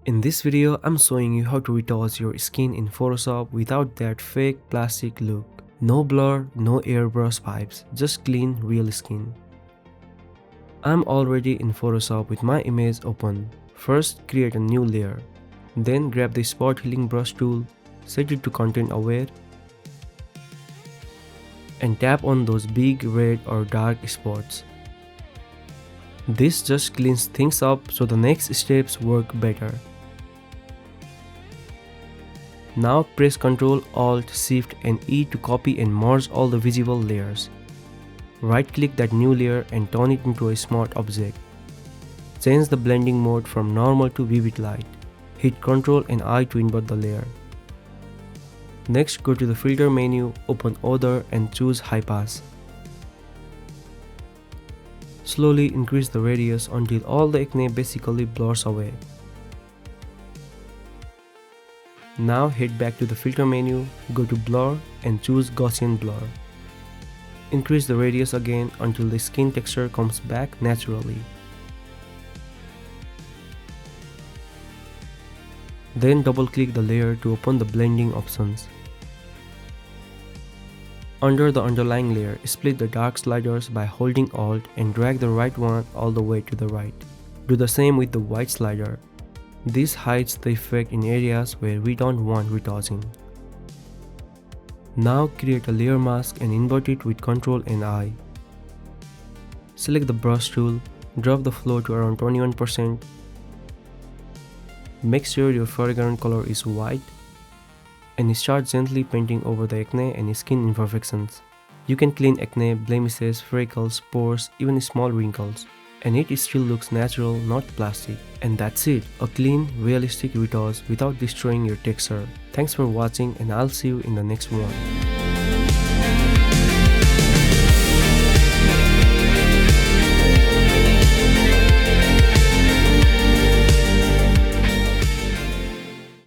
In this video, I'm showing you how to retouch your skin in Photoshop without that fake plastic look. No blur, no airbrush vibes, just clean, real skin. I'm already in Photoshop with my image open. First, create a new layer. Then grab the spot healing brush tool, set it to content aware, and tap on those big red or dark spots. This just cleans things up so the next steps work better. Now press Ctrl, Alt, Shift and E to copy and merge all the visible layers. Right click that new layer and turn it into a smart object. Change the blending mode from normal to vivid light. Hit Ctrl and I to invert the layer. Next, go to the filter menu, open Other and choose High Pass. Slowly increase the radius until all the acne basically blurs away. Now head back to the filter menu, go to Blur and choose Gaussian Blur. Increase the radius again until the skin texture comes back naturally. Then double click the layer to open the blending options. Under the underlying layer, split the dark sliders by holding Alt and drag the right one all the way to the right. Do the same with the white slider. This hides the effect in areas where we don't want retouching. Now create a layer mask and invert it with Ctrl and I. Select the brush tool, drop the flow to around 21%. Make sure your foreground color is white and start gently painting over the acne and skin imperfections. You can clean acne, blemishes, freckles, pores, even small wrinkles. And it still looks natural, not plastic. And that's it, a clean, realistic retouch without destroying your texture. Thanks for watching and I'll see you in the next one.